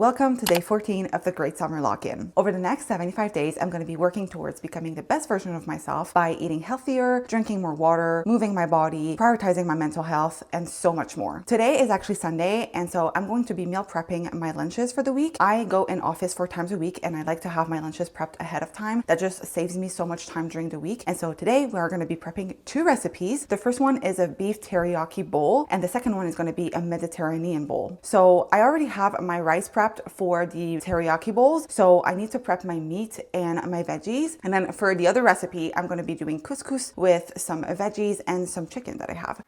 welcome to day 14 of the Great Summer Lock-In. Over the next 75 days, I'm going to be working towards becoming the best version of myself by eating healthier, drinking more water, moving my body, prioritizing my mental health, and so much more. Today is actually Sunday, and so I'm going to be meal prepping my lunches for the week. I go in office 4 times a week, and I like to have my lunches prepped ahead of time. That just saves me so much time during the week. And so today we are going to be prepping 2 recipes. The first one is a beef teriyaki bowl, and the second one is going to be a Mediterranean bowl. So I already have my rice prepped for the teriyaki bowls, so I need to prep my meat and my veggies. And then for the other recipe, I'm going to be doing couscous with some veggies and some chicken that I have.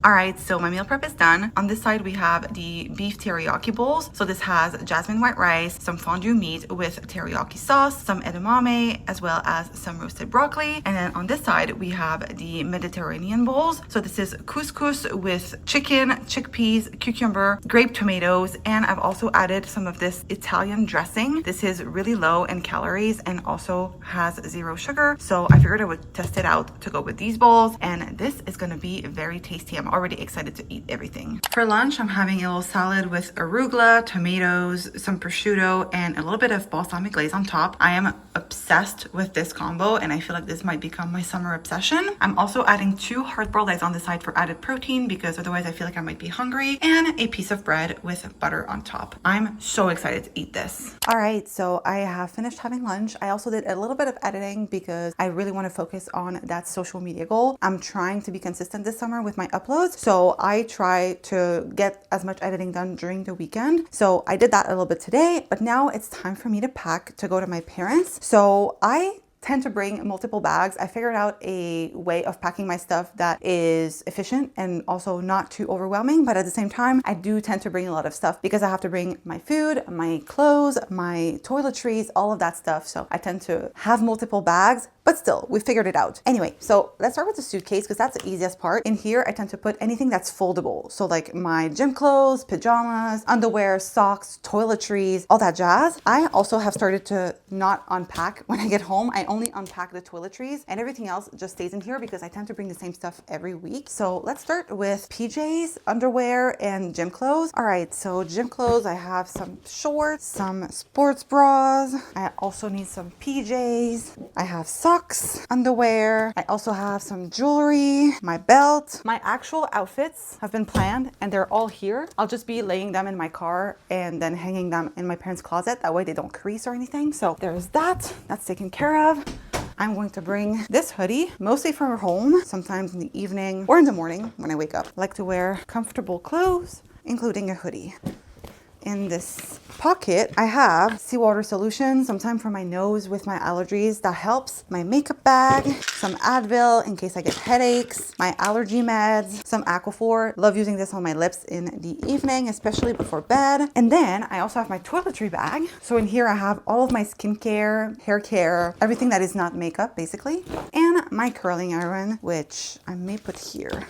All right, so my meal prep is done. On this side, we have the beef teriyaki bowls. So this has jasmine white rice, some fondue meat with teriyaki sauce, some edamame, as well as some roasted broccoli. And then on this side, we have the Mediterranean bowls. So this is couscous with chicken, chickpeas, cucumber, grape tomatoes, and I've also added some of this Italian dressing. This is really low in calories and also has 0 sugar. So I figured I would test it out to go with these bowls, and this is gonna be very tasty. I'm already excited to eat everything. For lunch, I'm having a little salad with arugula, tomatoes, some prosciutto, and a little bit of balsamic glaze on top. I am obsessed with this combo, and I feel like this might become my summer obsession. I'm also adding 2 hard-boiled eggs on the side for added protein because otherwise I feel like I might be hungry, and a piece of bread with butter on top. I'm so excited to eat this. All right, so I have finished having lunch. I also did a little bit of editing because I really want to focus on that social media goal. I'm trying to be consistent this summer with my uploads. So I try to get as much editing done during the weekend. So I did that a little bit today, but now it's time for me to pack to go to my parents. So I tend to bring multiple bags. I figured out a way of packing my stuff that is efficient and also not too overwhelming, but at the same time, I do tend to bring a lot of stuff because I have to bring my food, my clothes, my toiletries, all of that stuff. So I tend to have multiple bags, but still, we figured it out. Anyway, so let's start with the suitcase because that's the easiest part. In here, I tend to put anything that's foldable. So like my gym clothes, pajamas, underwear, socks, toiletries, all that jazz. I also have started to not unpack when I get home. I only unpack the toiletries and everything else just stays in here because I tend to bring the same stuff every week. So let's start with PJs, underwear, and gym clothes. All right, so gym clothes, I have some shorts, some sports bras. I also need some PJs. I have socks, underwear. I also have some jewelry, my belt. My actual outfits have been planned and they're all here. I'll just be laying them in my car and then hanging them in my parents' closet. That way they don't crease or anything. So there's that. That's taken care of. I'm going to bring this hoodie, mostly for home, sometimes in the evening or in the morning when I wake up. I like to wear comfortable clothes, including a hoodie. In this pocket, I have seawater solution, sometime for my nose with my allergies. That helps. My makeup bag, some Advil in case I get headaches, my allergy meds, some Aquaphor. Love using this on my lips in the evening, especially before bed. And then I also have my toiletry bag. So in here I have all of my skincare, hair care, everything that is not makeup basically. And my curling iron, which I may put here.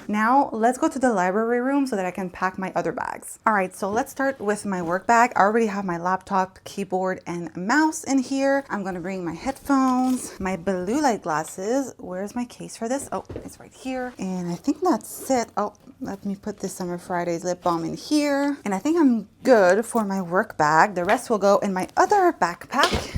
Now let's go to the library room so that I can pack my other bags. All right, so let's start with my work bag. I already have my laptop, keyboard, and mouse in here. I'm gonna bring my headphones, my blue light glasses. Where's my case for this? Oh, it's right here. And I think that's it. Oh, let me put this Summer Fridays lip balm in here. And I think I'm good for my work bag. The rest will go in my other backpack.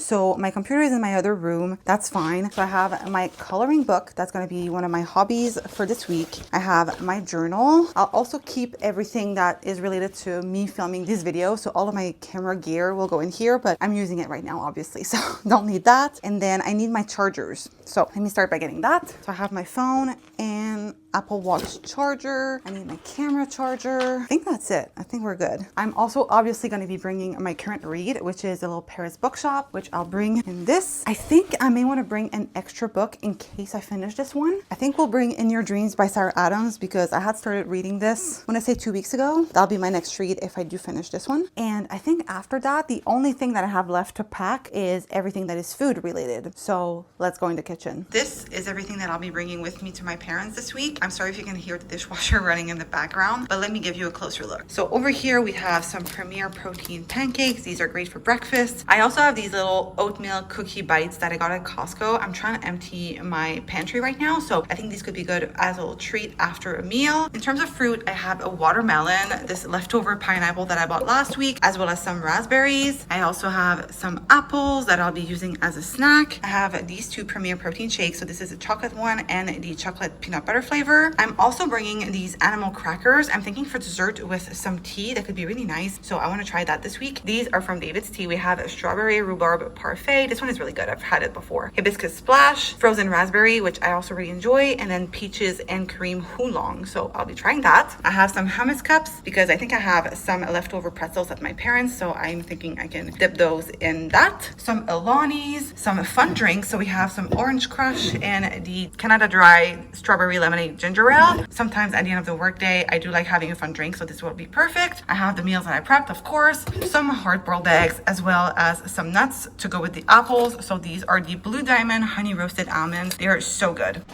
So my computer is in my other room. That's fine. So I have my coloring book. That's going to be one of my hobbies for this week. I have my journal. I'll also keep everything that is related to me filming these videos. So all of my camera gear will go in here, but I'm using it right now, obviously. So don't need that. And then I need my chargers. So let me start by getting that. So I have my phone and Apple Watch charger. I need my camera charger. I think that's it. I think we're good. I'm also obviously going to be bringing my current read, which is a little Paris bookshop, which I'll bring in this. I think I may want to bring an extra book in case I finish this one. I think we'll bring In Your Dreams by Sarah Adams because I had started reading this, when I say 2 weeks ago. That'll be my next read if I do finish this one. And I think after that, the only thing that I have left to pack is everything that is food related. So let's go in the kitchen. This is everything that I'll be bringing with me to my parents this week. I'm sorry if you can hear the dishwasher running in the background, but let me give you a closer look. So over here we have some Premier Protein pancakes. These are great for breakfast. I also have these little oatmeal cookie bites that I got at Costco. I'm trying to empty my pantry right now, so I think these could be good as a little treat after a meal. In terms of fruit, I have a watermelon, this leftover pineapple that I bought last week, as well as some raspberries. I also have some apples that I'll be using as a snack. I have these two Premier Protein shakes. So this is a chocolate one and the chocolate peanut butter flavor. I'm also bringing these animal crackers. I'm thinking for dessert with some tea that could be really nice. So I want to try that this week. These are from David's Tea. We have a strawberry rhubarb parfait. This one is really good. I've had it before. Hibiscus splash, frozen raspberry, which I also really enjoy, and then peaches and cream oolong. So I'll be trying that. I have some hummus cups because I think I have some leftover pretzels at my parents. So I'm thinking I can dip those in that. Some Ilanis, some fun drinks. So we have some Orange Crush and the Canada Dry strawberry lemonade ginger ale. Sometimes at the end of the workday, I do like having a fun drink, so this will be perfect. I have the meals that I prepped, of course, some hard-boiled eggs, as well as some nuts to go with the apples. So these are the Blue Diamond honey roasted almonds. They are so good.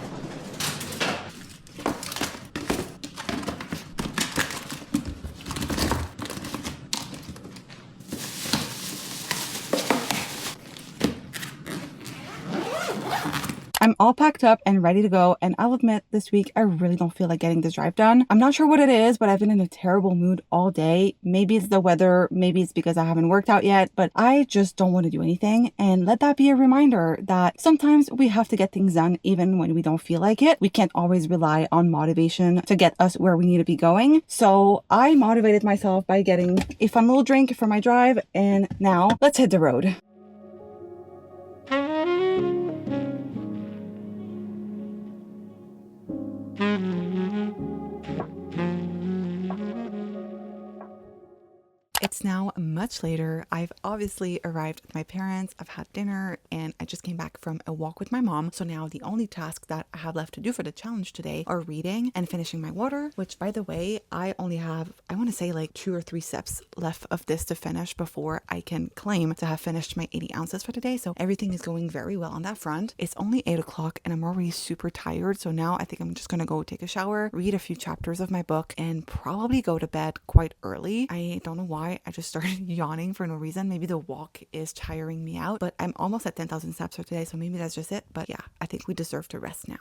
I'm all packed up and ready to go, and I'll admit this week I really don't feel like getting this drive done. I'm not sure what it is, but I've been in a terrible mood all day. Maybe it's the weather, maybe it's because I haven't worked out yet, but I just don't want to do anything. And let that be a reminder that sometimes we have to get things done even when we don't feel like it. We can't always rely on motivation to get us where we need to be going. So I motivated myself by getting a fun little drink for my drive, and now let's hit the road. It's now much later. I've obviously arrived with my parents. I've had dinner and I just came back from a walk with my mom. So now the only tasks that I have left to do for the challenge today are reading and finishing my water, which by the way, I only have, I want to say like 2 or 3 sips left of this to finish before I can claim to have finished my 80 ounces for today. So everything is going very well on that front. It's only 8 o'clock and I'm already super tired. So now I think I'm just going to go take a shower, read a few chapters of my book, and probably go to bed quite early. I don't know why. I just started yawning for no reason. Maybe the walk is tiring me out, but I'm almost at 10,000 steps for today, so maybe that's just it. But yeah, I think we deserve to rest now.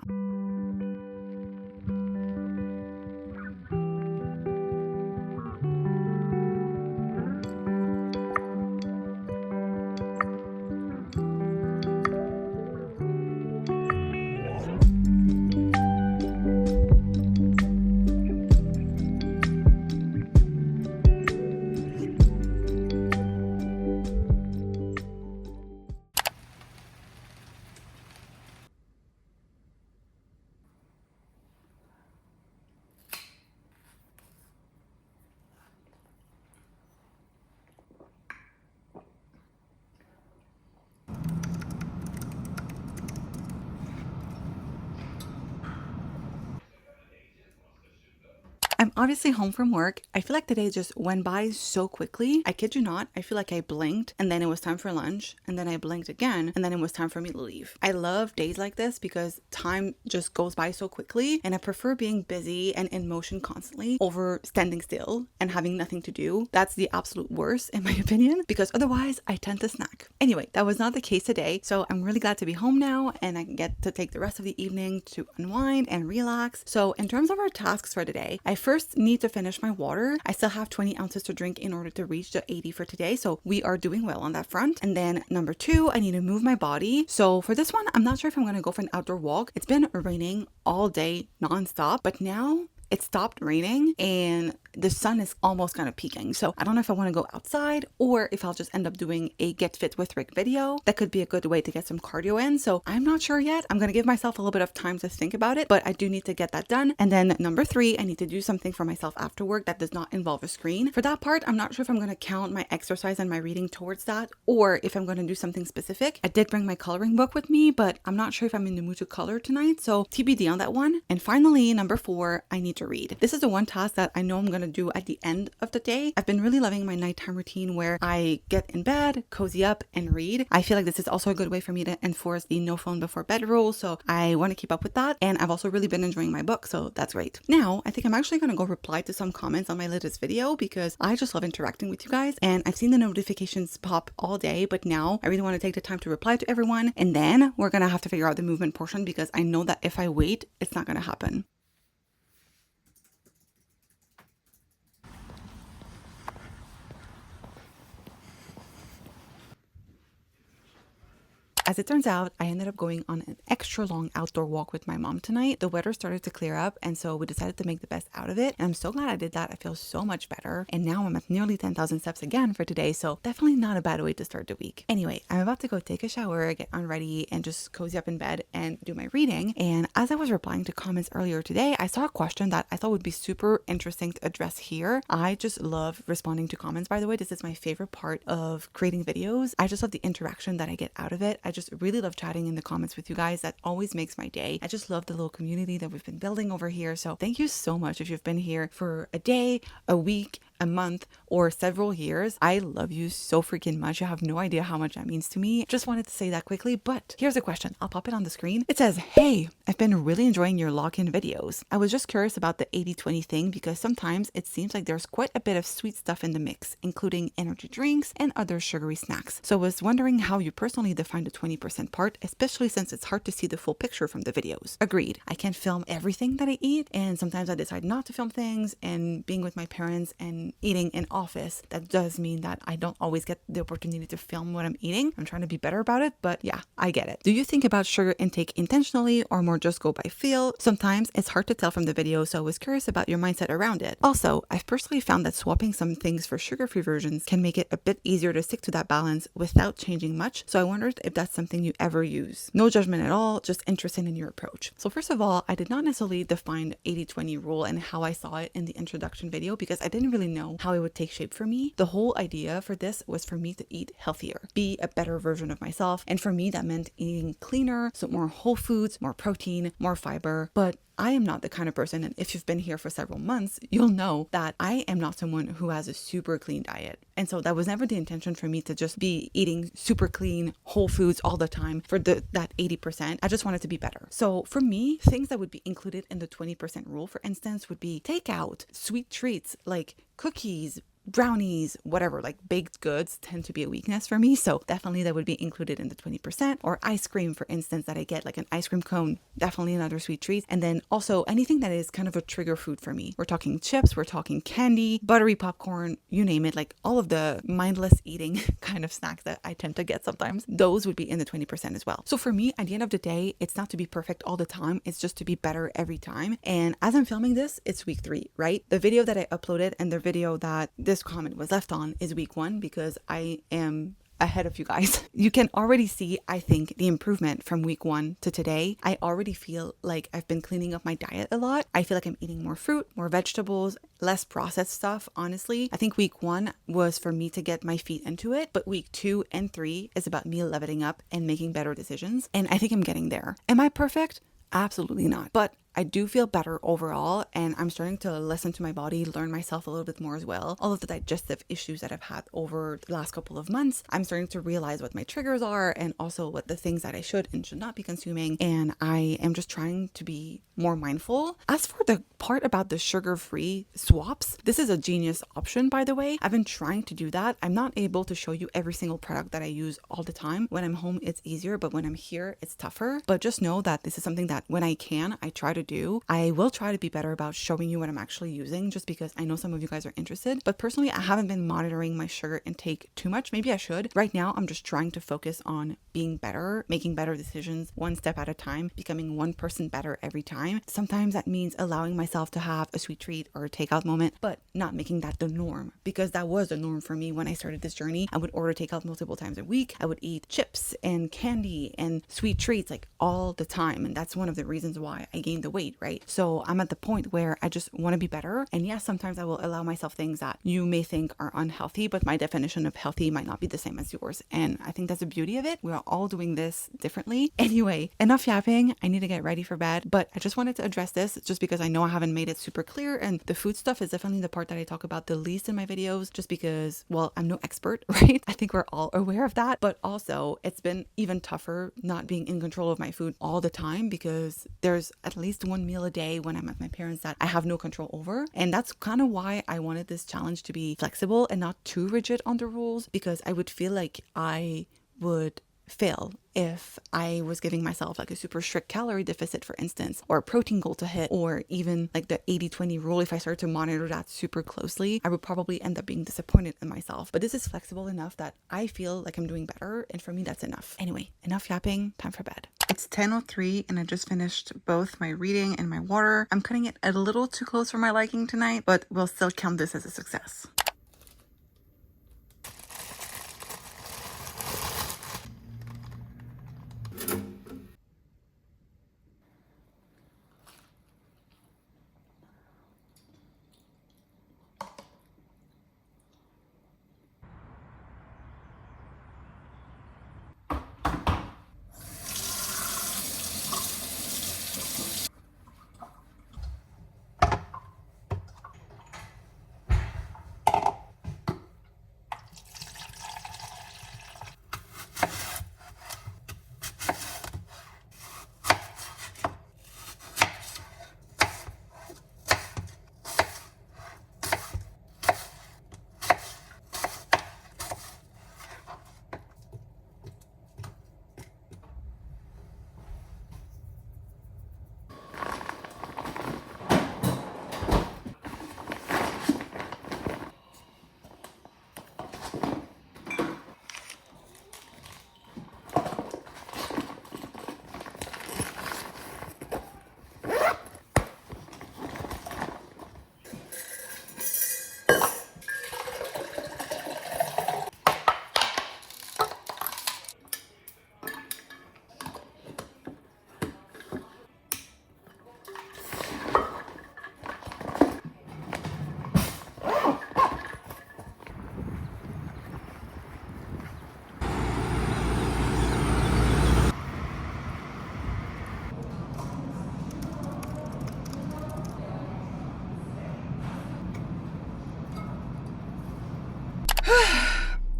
I'm obviously home from work. I feel like today just went by so quickly. I kid you not. I feel like I blinked and then it was time for lunch, and then I blinked again and then it was time for me to leave. I love days like this because time just goes by so quickly, and I prefer being busy and in motion constantly over standing still and having nothing to do. That's the absolute worst in my opinion, because otherwise I tend to snack. Anyway, that was not the case today. So I'm really glad to be home now and I can get to take the rest of the evening to unwind and relax. So in terms of our tasks for today, I first first need to finish my water. I still have 20 ounces to drink in order to reach the 80 for today. So we are doing well on that front. And then number 2, I need to move my body. So for this one, I'm not sure if I'm going to go for an outdoor walk. It's been raining all day nonstop, but now it stopped raining and the sun is almost kind of peaking. So I don't know if I want to go outside or if I'll just end up doing a Get Fit with Rick video. That could be a good way to get some cardio in. So I'm not sure yet. I'm going to give myself a little bit of time to think about it, but I do need to get that done. And then number 3, I need to do something for myself after work that does not involve a screen. For that part, I'm not sure if I'm going to count my exercise and my reading towards that or if I'm going to do something specific. I did bring my coloring book with me, but I'm not sure if I'm in the mood to color tonight. So TBD on that one. And finally, number 4, I need to read. This is the one task that I know I'm going to do at the end of the day. I've been really loving my nighttime routine where I get in bed, cozy up, and read. I feel like this is also a good way for me to enforce the no phone before bed rule, so I want to keep up with that. And I've also really been enjoying my book, so that's great. Now, I think I'm actually going to go reply to some comments on my latest video because I just love interacting with you guys, and I've seen the notifications pop all day, but now I really want to take the time to reply to everyone, and then we're going to have to figure out the movement portion because I know that if I wait, it's not going to happen. As it turns out, I ended up going on an extra long outdoor walk with my mom tonight. The weather started to clear up, and so we decided to make the best out of it. And I'm so glad I did that. I feel so much better. And now I'm at nearly 10,000 steps again for today, so definitely not a bad way to start the week. Anyway, I'm about to go take a shower, get unready, and just cozy up in bed and do my reading. And as I was replying to comments earlier today, I saw a question that I thought would be super interesting to address here. I just love responding to comments, by the way. This is my favorite part of creating videos. I just love the interaction that I get out of it. I just really love chatting in the comments with you guys. That always makes my day. I just love the little community that we've been building over here. So thank you so much if you've been here for a day, a week, a month, or several years. I love you so freaking much. You have no idea how much that means to me. Just wanted to say that quickly, but here's a question. I'll pop it on the screen. It says, hey, I've been really enjoying your lock-in videos. I was just curious about the 80-20 thing because sometimes it seems like there's quite a bit of sweet stuff in the mix, including energy drinks and other sugary snacks. So I was wondering how you personally define the 20% part, especially since it's hard to see the full picture from the videos. Agreed. I can't film everything that I eat, and sometimes I decide not to film things, and being with my parents and eating in office, that does mean that I don't always get the opportunity to film what I'm eating. I'm trying to be better about it, but yeah, I get it. Do you think about sugar intake intentionally or more just go by feel? Sometimes it's hard to tell from the video, so I was curious about your mindset around it. Also, I've personally found that swapping some things for sugar-free versions can make it a bit easier to stick to that balance without changing much, so I wondered if that's something you ever use. No judgment at all, just interested in your approach. So first of all, I did not necessarily define 80-20 rule and how I saw it in the introduction video because I didn't really know how it would take shape for me. The whole idea for this was for me to eat healthier, be a better version of myself. And for me, that meant eating cleaner, so more whole foods, more protein, more fiber. But I am not the kind of person, and if you've been here for several months, you'll know that I am not someone who has a super clean diet. And so that was never the intention for me to just be eating super clean whole foods all the time for that 80%. I just wanted to be better. So for me, things that would be included in the 20% rule, for instance, would be takeout, sweet treats like cookies, brownies, whatever, like baked goods tend to be a weakness for me. So definitely that would be included in the 20%. Or ice cream, for instance, that I get like an ice cream cone, definitely another sweet treat. And then also anything that is kind of a trigger food for me. We're talking chips, we're talking candy, buttery popcorn, you name it, like all of the mindless eating kind of snacks that I tend to get sometimes. Those would be in the 20% as well. So for me, at the end of the day, it's not to be perfect all the time. It's just to be better every time. And as I'm filming this, it's week 3, right? The video that I uploaded and the video that this comment was left on is week 1 because I am ahead of you guys. You can already see, I think, the improvement from week 1 to today. I already feel like I've been cleaning up my diet a lot. I feel like I'm eating more fruit, more vegetables, less processed stuff, honestly. I think week 1 was for me to get my feet into it, but week 2 and 3 is about me leveling up and making better decisions. And I think I'm getting there. Am I perfect? Absolutely not. But I do feel better overall, and I'm starting to listen to my body, learn myself a little bit more as well. All of the digestive issues that I've had over the last couple of months, I'm starting to realize what my triggers are and also what the things that I should and should not be consuming. And I am just trying to be more mindful. As for the part about the sugar-free swaps, this is a genius option, by the way. I've been trying to do that. I'm not able to show you every single product that I use all the time. When I'm home, it's easier, but when I'm here, it's tougher. But just know that this is something that when I can, I try to to do. I will try to be better about showing you what I'm actually using, just because I know some of you guys are interested. But personally, I haven't been monitoring my sugar intake too much. Maybe I should. Right now, I'm just trying to focus on being better, making better decisions one step at a time, becoming 1% better every time. Sometimes that means allowing myself to have a sweet treat or a takeout moment, but not making that the norm, because that was the norm for me when I started this journey. I would order takeout multiple times a week. I would eat chips and candy and sweet treats like all the time. And that's one of the reasons why I gained the weight, right? So I'm at the point where I just want to be better. And yes, sometimes I will allow myself things that you may think are unhealthy, but my definition of healthy might not be the same as yours. And I think that's the beauty of it. We are all doing this differently. Anyway, enough yapping. I need to get ready for bed, but I just wanted to address this just because I know I haven't made it super clear. And the food stuff is definitely the part that I talk about the least in my videos, just because, well, I'm no expert, right? I think we're all aware of that. But also, it's been even tougher not being in control of my food all the time, because there's at least one meal a day when I'm at my parents' that I have no control over. And that's kind of why I wanted this challenge to be flexible and not too rigid on the rules, because I would feel like I would fail if I was giving myself like a super strict calorie deficit, for instance, or a protein goal to hit, or even like the 80-20 rule. If I started to monitor that super closely, I would probably end up being disappointed in myself. But this is flexible enough that I feel like I'm doing better, and for me that's enough. Anyway, enough yapping, time for bed. It's 10:03 and I just finished both my reading and my water. I'm cutting it a little too close for my liking tonight, but we'll still count this as a success.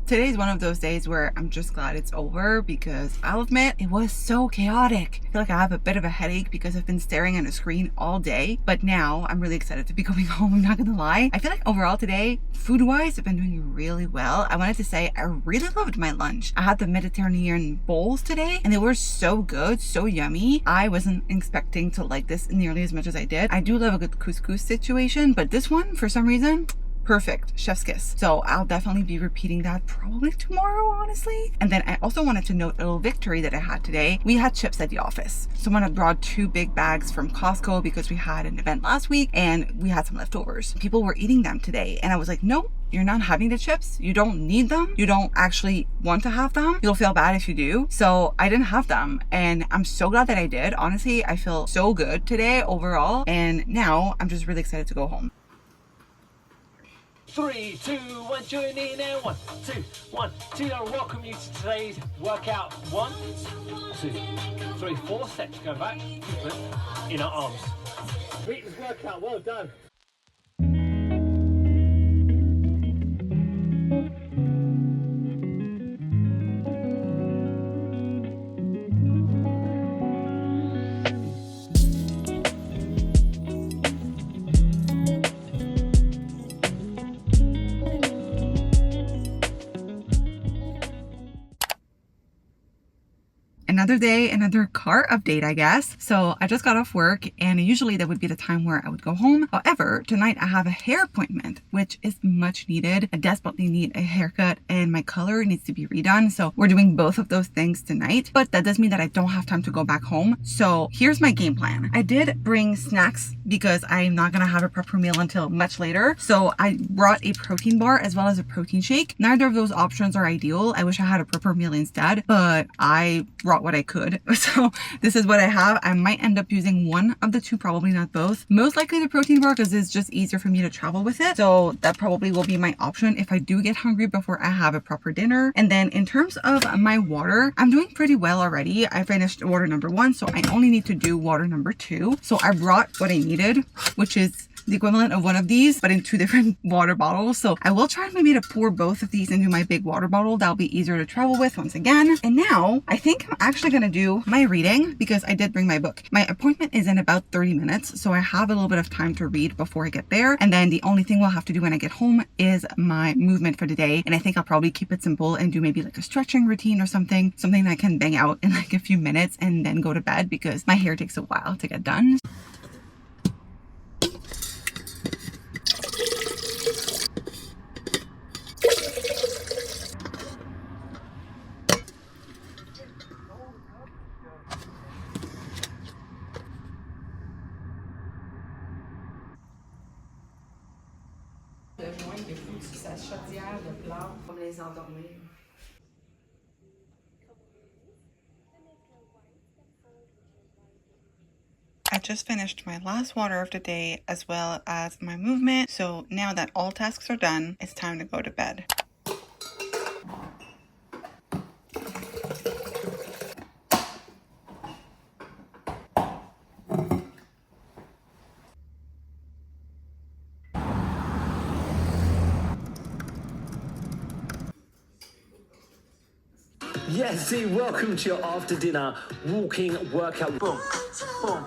Today's one of those days where I'm just glad it's over, because I'll admit it was so chaotic. I feel like I have a bit of a headache because I've been staring at a screen all day, but now I'm really excited to be going home. I'm not gonna lie. I feel like overall today, food-wise, I've been doing really well. I wanted to say I really loved my lunch. I had the Mediterranean bowls today and they were so good, so yummy. I wasn't expecting to like this nearly as much as I did. I do love a good couscous situation, but this one, for some reason, perfect, chef's kiss. So I'll definitely be repeating that probably tomorrow, honestly. And then I also wanted to note a little victory that I had today. We had chips at the office. Someone had brought 2 big bags from Costco because we had an event last week and we had some leftovers. People were eating them today and I was like, no, you're not having the chips. You don't need them. You don't actually want to have them. You'll feel bad if you do. So I didn't have them and I'm so glad that I did. Honestly, I feel so good today overall. And now I'm just really excited to go home. 3, 2, 1, join in now. 1, 2, 1, 2. I welcome you to today's workout. 1, 2, 3, 4 steps. Go back. In our arms. Beat this workout. Well done. another day, another car update, I guess. So I just got off work and usually that would be the time where I would go home. However, tonight I have a hair appointment, which is much needed. I desperately need a haircut and my color needs to be redone. So we're doing both of those things tonight, but that does mean that I don't have time to go back home. So here's my game plan. I did bring snacks because I'm not gonna have a proper meal until much later. So I brought a protein bar as well as a protein shake. Neither of those options are ideal. I wish I had a proper meal instead, but I brought what I could. So this is what I have. I might end up using one of the two, probably not both. Most likely the protein bar because it's just easier for me to travel with it. So that probably will be my option if I do get hungry before I have a proper dinner. And then in terms of my water, I'm doing pretty well already. I finished water number 1, so I only need to do water number 2. So I brought what I needed, which is the equivalent of one of these, but in 2 different water bottles. So I will try maybe to pour both of these into my big water bottle. That'll be easier to travel with once again. And now I think I'm actually going to do my reading because I did bring my book. My appointment is in about 30 minutes. So I have a little bit of time to read before I get there. And then the only thing we'll have to do when I get home is my movement for the day. And I think I'll probably keep it simple and do maybe like a stretching routine or something that I can bang out in like a few minutes and then go to bed because my hair takes a while to get done. I just finished my last water of the day as well as my movement. So now that all tasks are done, it's time to go to bed. Yes, see, welcome to your after dinner walking workout. Boom, boom,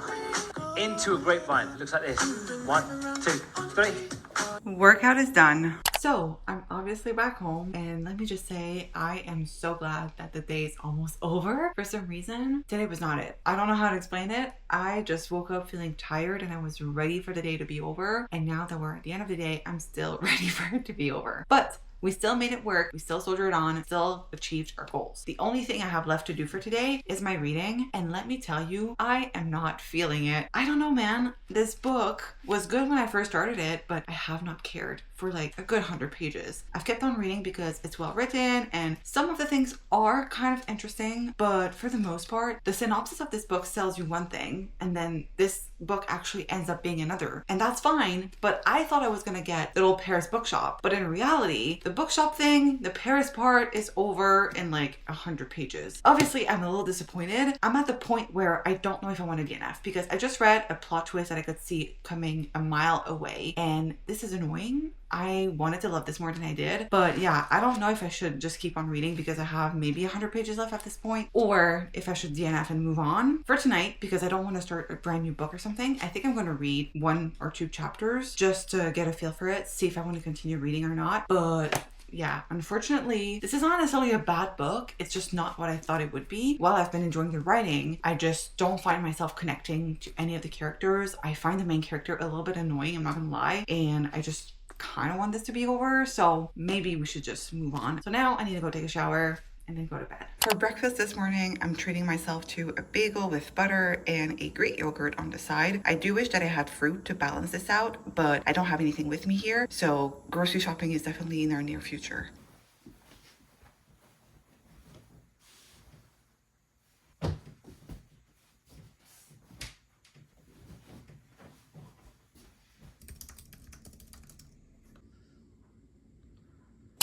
into a grapevine. Looks like this. 1, 2, 3. Workout is done. So I'm obviously back home and let me just say I am so glad that the day is almost over. For some reason today was not it. I don't know how to explain it. I just woke up feeling tired and I was ready for the day to be over, and now that we're at the end of the day I'm still ready for it to be over. But we still made it work. We still soldiered on, still achieved our goals. The only thing I have left to do for today is my reading. And let me tell you, I am not feeling it. I don't know, man. This book was good when I first started it, but I have not cared for like a good 100 pages. I've kept on reading because it's well written and some of the things are kind of interesting, but for the most part, the synopsis of this book tells you one thing and then this book actually ends up being another. And that's fine, but I thought I was gonna get the little Paris bookshop. But in reality, the bookshop thing, the Paris part is over in like 100 pages. Obviously, I'm a little disappointed. I'm at the point where I don't know if I want to DNF because I just read a plot twist that I could see coming a mile away. And this is annoying. I wanted to love this more than I did. But yeah, I don't know if I should just keep on reading because I have maybe 100 pages left at this point, or if I should DNF and move on for tonight because I don't want to start a brand new book or something. I think I'm going to read 1 or 2 chapters just to get a feel for it, see if I want to continue reading or not. But yeah, unfortunately, this is not necessarily a bad book. It's just not what I thought it would be. While I've been enjoying the writing, I just don't find myself connecting to any of the characters. I find the main character a little bit annoying, I'm not gonna lie, and I just kind of want this to be over, so maybe we should just move on. So now I need to go take a shower and then go to bed. For breakfast this morning, I'm treating myself to a bagel with butter and a Greek yogurt on the side. I do wish that I had fruit to balance this out, but I don't have anything with me here, so grocery shopping is definitely in our near future.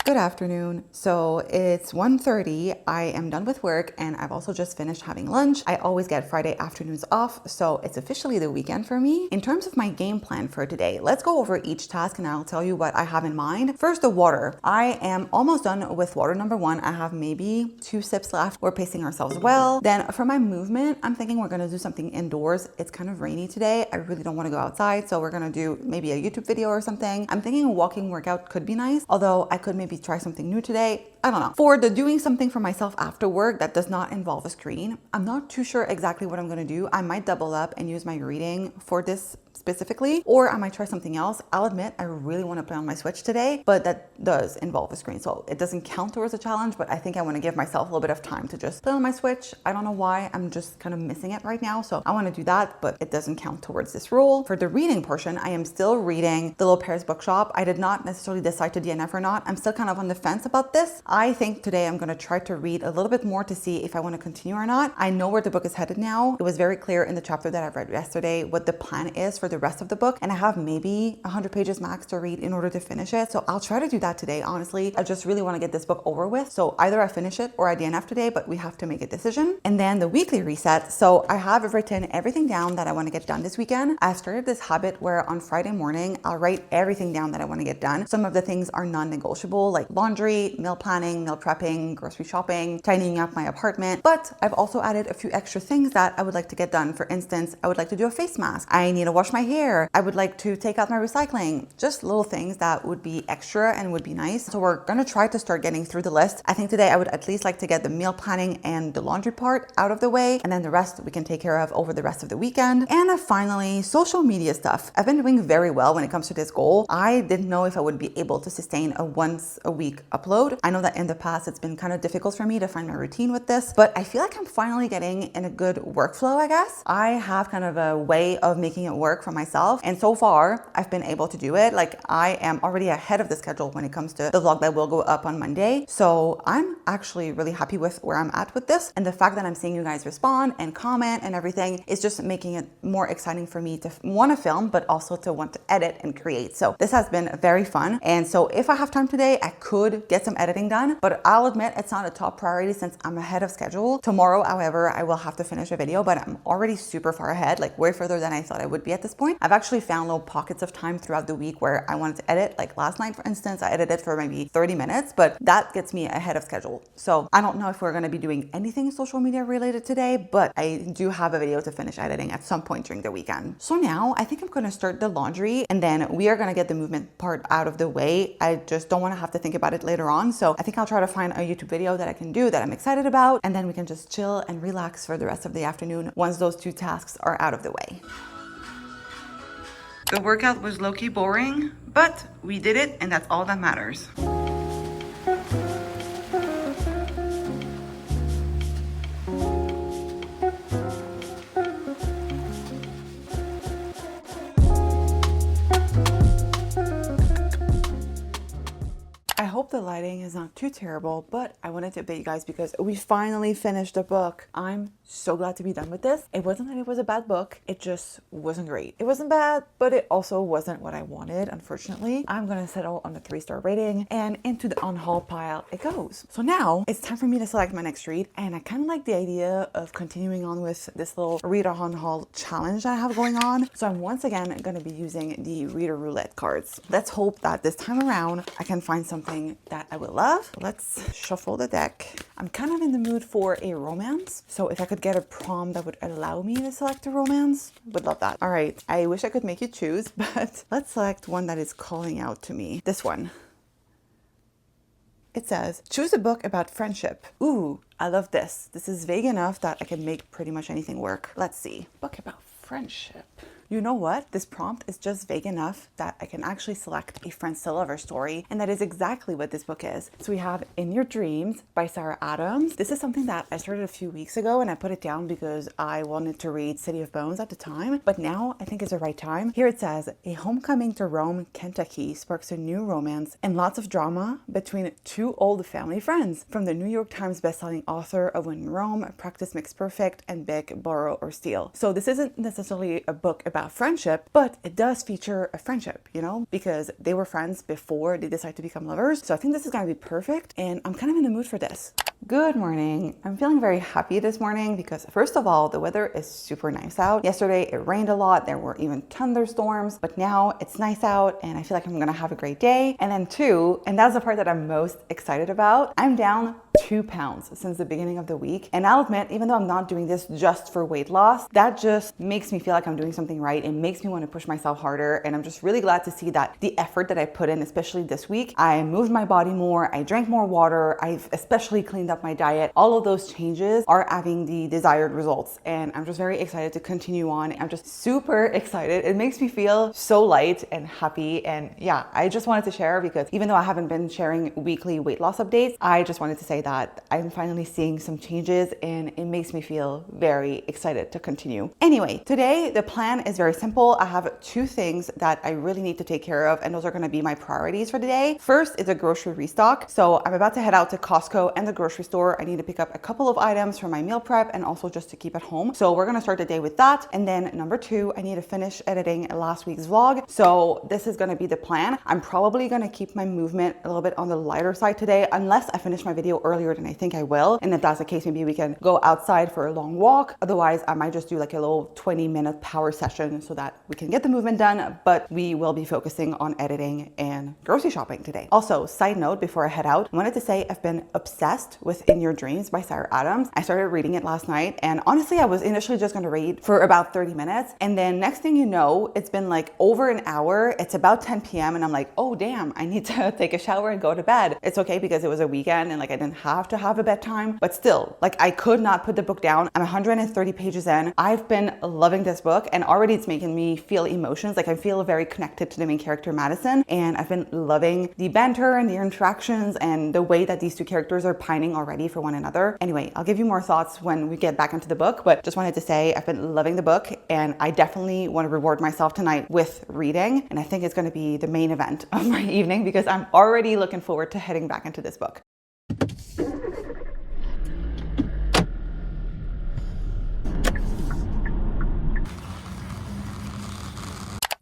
Good afternoon. So it's 1:30. I am done with work and I've also just finished having lunch. I always get Friday afternoons off, so it's officially the weekend for me. In terms of my game plan for today, let's go over each task and I'll tell you what I have in mind. First, the water. I am almost done with water number 1. I have maybe 2 sips left. We're pacing ourselves well. Then for my movement, I'm thinking we're gonna do something indoors. It's kind of rainy today. I really don't want to go outside, so we're gonna do maybe a YouTube video or something. I'm thinking a walking workout could be nice, although I could maybe try something new today. I don't know. For the doing something for myself after work that does not involve a screen, I'm not too sure exactly what I'm going to do. I might double up and use my reading for this specifically, or I might try something else. I'll admit I really want to play on my Switch today, but that does involve a screen, so it doesn't count towards a challenge, but I think I want to give myself a little bit of time to just play on my Switch. I don't know why, I'm just kind of missing it right now, so I want to do that, but it doesn't count towards this rule. For the reading portion, I am still reading The Little Paris Bookshop. I did not necessarily decide to DNF or not. I'm still kind of on the fence about this. I think today I'm going to try to read a little bit more to see if I want to continue or not. I know where the book is headed now. It was very clear in the chapter that I read yesterday what the plan is for the rest of the book, and I have maybe 100 pages max to read in order to finish it, so I'll try to do that today. Honestly, I just really want to get this book over with, so either I finish it or I DNF today, but we have to make a decision. And then the weekly reset. So I have written everything down that I want to get done this weekend. I started this habit where on Friday morning I'll write everything down that I want to get done. Some of the things are non-negotiable, like laundry, meal planning, meal prepping, grocery shopping, tidying up my apartment, but I've also added a few extra things that I would like to get done. For instance, I would like to do a face mask. I need to wash my hair. I would like to take out my recycling. Just little things that would be extra and would be nice. So we're gonna try to start getting through the list. I think today I would at least like to get the meal planning and the laundry part out of the way, and then the rest we can take care of over the rest of the weekend. And finally, social media stuff. I've been doing very well when it comes to this goal. I didn't know if I would be able to sustain a once a week upload. I know that in the past it's been kind of difficult for me to find my routine with this, but I feel like I'm finally getting in a good workflow, I guess. I have kind of a way of making it work for myself, and so far I've been able to do it. Like, I am already ahead of the schedule when it comes to the vlog that will go up on Monday, so I'm actually really happy with where I'm at with this, and the fact that I'm seeing you guys respond and comment and everything is just making it more exciting for me to want to film, but also to want to edit and create. So this has been very fun, and so if I have time today I could get some editing done, but I'll admit it's not a top priority since I'm ahead of schedule. Tomorrow, however, I will have to finish a video, but I'm already super far ahead, like way further than I thought I would be at this point. I've actually found little pockets of time throughout the week where I wanted to edit. Like last night, for instance, I edited for maybe 30 minutes, but that gets me ahead of schedule. So I don't know if we're going to be doing anything social media related today, but I do have a video to finish editing at some point during the weekend. So now I think I'm going to start the laundry, and then we are going to get the movement part out of the way. I just don't want to have to think about it later on. So I think I'll try to find a YouTube video that I can do that I'm excited about, and then we can just chill and relax for the rest of the afternoon once those two tasks are out of the way. The workout was low-key boring, but we did it, and that's all that matters. I hope the lighting is not too terrible, but I wanted to update you guys because we finally finished the book. I'm so glad to be done with this. It wasn't that it was a bad book, it just wasn't great. It wasn't bad, but it also wasn't what I wanted, unfortunately. I'm gonna settle on a 3-star rating, and into the on-haul pile it goes. So now it's time for me to select my next read, and I kind of like the idea of continuing on with this little reader on-haul challenge that I have going on. So I'm once again gonna be using the reader roulette cards. Let's hope that this time around I can find something that I will love. Let's shuffle the deck. I'm kind of in the mood for a romance, so if I could get a prompt that would allow me to select a romance, would love that. All right, I wish I could make you choose, but let's select one that is calling out to me. This one. It says, choose a book about friendship. Ooh, I love this. This is vague enough that I can make pretty much anything work. Let's see. Book about friendship. You know what? This prompt is just vague enough that I can actually select a friends to lover story, and that is exactly what this book is. So we have In Your Dreams by Sarah Adams. This is something that I started a few weeks ago, and I put it down because I wanted to read City of Bones at the time, but now I think it's the right time. Here it says, a homecoming to Rome, Kentucky sparks a new romance and lots of drama between two old family friends. From the New York Times bestselling author of When in Rome, Practice Makes Perfect, and Beg, Borrow, or Steal. So this isn't necessarily a book about friendship, but it does feature a friendship, you know, because they were friends before they decided to become lovers. So I think this is going to be perfect, and I'm kind of in the mood for this. Good morning. I'm feeling very happy this morning because first of all, the weather is super nice out. Yesterday it rained a lot. There were even thunderstorms, but now it's nice out and I feel like I'm gonna have a great day. And then two, and that's the part that I'm most excited about, I'm down 2 pounds since the beginning of the week. And I'll admit, even though I'm not doing this just for weight loss, that just makes me feel like I'm doing something right. It makes me want to push myself harder. And I'm just really glad to see that the effort that I put in, especially this week, I moved my body more, I drank more water, I've especially cleaned up my diet. All of those changes are having the desired results. And I'm just very excited to continue on. I'm just super excited. It makes me feel so light and happy. And yeah, I just wanted to share because even though I haven't been sharing weekly weight loss updates, I just wanted to say that I'm finally seeing some changes and it makes me feel very excited to continue. Anyway, today the plan is very simple. I have two things that I really need to take care of and those are going to be my priorities for the day. First is a grocery restock. So I'm about to head out to Costco and the grocery store. I need to pick up a couple of items for my meal prep and also just to keep at home. So we're going to start the day with that. And then number two, I need to finish editing last week's vlog. So this is going to be the plan. I'm probably going to keep my movement a little bit on the lighter side today unless I finish my video earlier than I think I will. And if that's the case, maybe we can go outside for a long walk. Otherwise, I might just do like a little 20-minute power session so that we can get the movement done, but we will be focusing on editing and grocery shopping today. Also, side note before I head out, I wanted to say I've been obsessed with In Your Dreams by Sarah Adams. I started reading it last night and honestly, I was initially just going to read for about 30 minutes. And then next thing you know, it's been like over an hour. It's about 10 p.m. and I'm like, oh damn, I need to take a shower and go to bed. It's okay because it was a weekend and like I didn't have to have a bedtime, but still, like I could not put the book down. I'm 130 pages in. I've been loving this book and already it's making me feel emotions. Like I feel very connected to the main character, Madison, and I've been loving the banter and the interactions and the way that these two characters are pining already for one another. Anyway, I'll give you more thoughts when we get back into the book, but just wanted to say I've been loving the book and I definitely want to reward myself tonight with reading. And I think it's going to be the main event of my evening because I'm already looking forward to heading back into this book.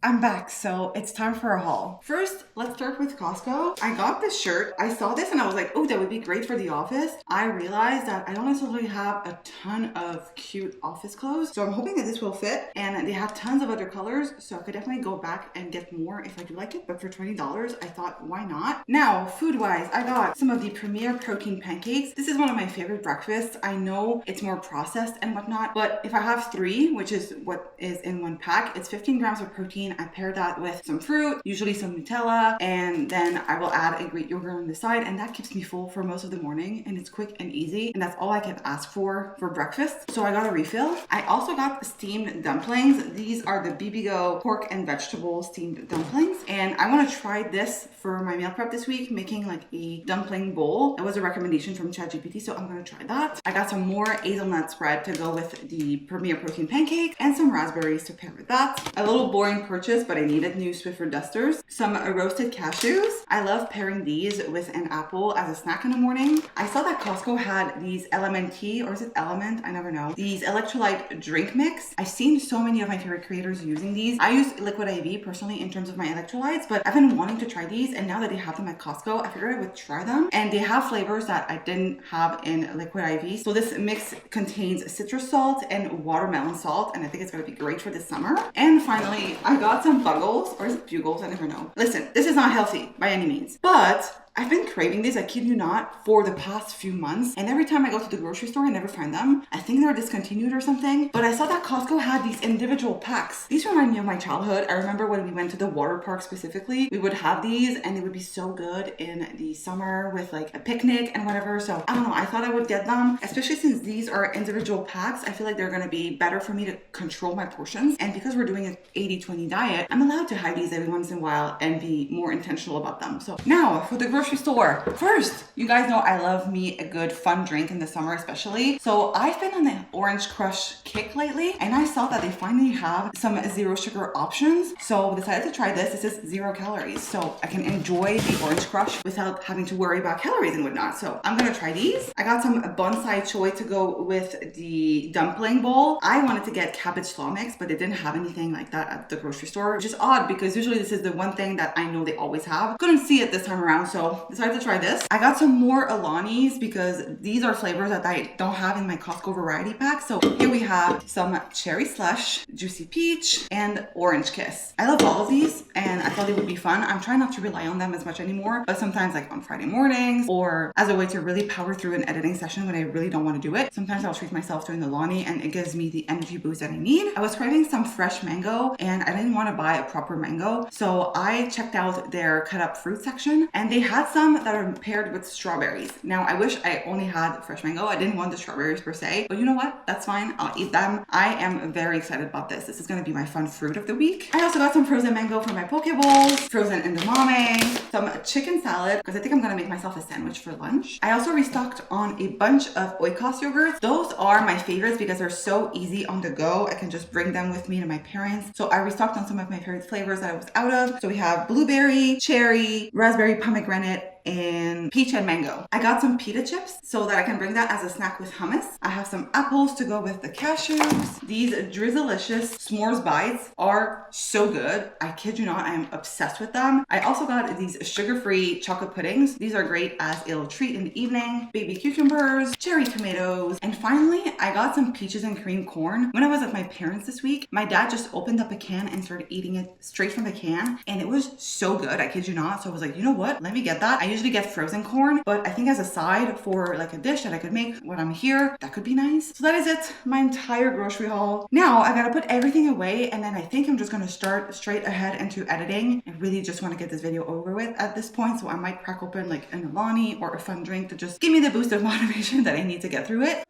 I'm back, so it's time for a haul. First, let's start with Costco. I got this shirt. I saw this and I was like, oh, that would be great for the office. I realized that I don't necessarily have a ton of cute office clothes, so I'm hoping that this will fit. And they have tons of other colors, so I could definitely go back and get more if I do like it. But for $20, I thought, why not? Now, food-wise, I got some of the Premier Protein pancakes. This is one of my favorite breakfasts. I know it's more processed and whatnot, but if I have 3, which is what is in one pack, it's 15 grams of protein. I pair that with some fruit, usually some Nutella, and then I will add a Greek yogurt on the side, and that keeps me full for most of the morning, and it's quick and easy, and that's all I can ask for breakfast. So I got a refill. I also got steamed dumplings. These are the Bibigo pork and vegetable steamed dumplings, and I want to try this for my meal prep this week, making like a dumpling bowl. It was a recommendation from ChatGPT, so I'm going to try that. I got some more hazelnut spread to go with the Premier Protein pancake and some raspberries to pair with that. A little boring purchase, but I needed new Swiffer dusters. Some roasted cashews. I love pairing these with an apple as a snack in the morning. I saw that Costco had these LMNT, or is it Element? I never know. These electrolyte drink mix. I've seen so many of my favorite creators using these. I use Liquid IV personally in terms of my electrolytes, but I've been wanting to try these, and now that they have them at Costco, I figured I would try them. And they have flavors that I didn't have in Liquid IV. So this mix contains citrus salt and watermelon salt, and I think it's gonna be great for this summer. And finally, I got some Buggles, or is it Bugles? I never know. Listen, this is not healthy by any means, but I've been craving these, I kid you not, for the past few months. And every time I go to the grocery store, I never find them. I think they're discontinued or something. But I saw that Costco had these individual packs. These remind me of my childhood. I remember when we went to the water park specifically, we would have these and they would be so good in the summer with like a picnic and whatever. So I don't know, I thought I would get them, especially since these are individual packs. I feel like they're gonna be better for me to control my portions. And because we're doing an 80-20 diet, I'm allowed to have these every once in a while and be more intentional about them. So now for the grocery store. First, you guys know I love me a good fun drink in the summer especially. So I've been on the Orange Crush kick lately, and I saw that they finally have some zero sugar options. So I decided to try this. This is 0 calories. So I can enjoy the Orange Crush without having to worry about calories and whatnot. So I'm gonna try these. I got some bonsai choy to go with the dumpling bowl. I wanted to get cabbage slaw mix, but they didn't have anything like that at the grocery store, which is odd because usually this is the one thing that I know they always have. Couldn't see it this time around, so so decided to try this. I got some more Alanis because these are flavors that I don't have in my Costco variety pack. So here we have some cherry slush, juicy peach, and orange kiss. I love all of these and I thought they would be fun. I'm trying not to rely on them as much anymore, but sometimes like on Friday mornings or as a way to really power through an editing session when I really don't want to do it, sometimes I'll treat myself to an Alani and it gives me the energy boost that I need. I was craving some fresh mango and I didn't want to buy a proper mango, so I checked out their cut up fruit section and they had some that are paired with strawberries. Now I wish I only had fresh mango. I didn't want the strawberries per se, but you know what? That's fine. I'll eat them. I am very excited about this. This is going to be my fun fruit of the week. I also got some frozen mango for my poke bowls, frozen edamame, some chicken salad because I think I'm going to make myself a sandwich for lunch. I also restocked on a bunch of oikos yogurts. Those are my favorites because they're so easy on the go. I can just bring them with me to my parents. So I restocked on some of my favorite flavors that I was out of. So we have blueberry, cherry, raspberry, pomegranate, and peach and mango. I got some pita chips so that I can bring that as a snack with hummus. I have some apples to go with the cashews. These Drizzlicious s'mores bites are so good. I kid you not, I am obsessed with them. I also got these sugar-free chocolate puddings. These are great as a little treat in the evening. Baby cucumbers, cherry tomatoes, and finally, I got some peaches and cream corn. When I was at my parents this week, my dad just opened up a can and started eating it straight from the can, and it was so good. I kid you not. So I was like, you know what? Let me get that. I usually get frozen corn, but I think as a side for like a dish that I could make when I'm here, that could be nice. So that is it, my entire grocery haul. Now I gotta put everything away and then I think I'm just gonna start straight ahead into editing. I really just want to get this video over with at this point, so I might crack open like an Alani or a fun drink to just give me the boost of motivation that I need to get through it.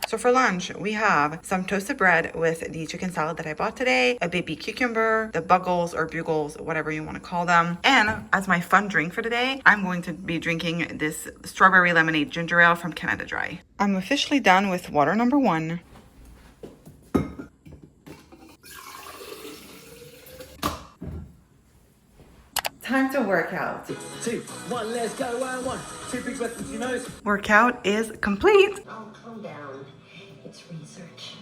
So for lunch, we have some toasted bread with the chicken salad that I bought today, a baby cucumber, the buggles or bugles, whatever you want to call them. And as my fun drink for today, I'm going to be drinking this strawberry lemonade ginger ale from Canada Dry. I'm officially done with water number 1. Time to work out. 6, 2, 1, let's go. And 1, 2 big breaths into your nose. Workout is complete. Oh, calm down. It's research.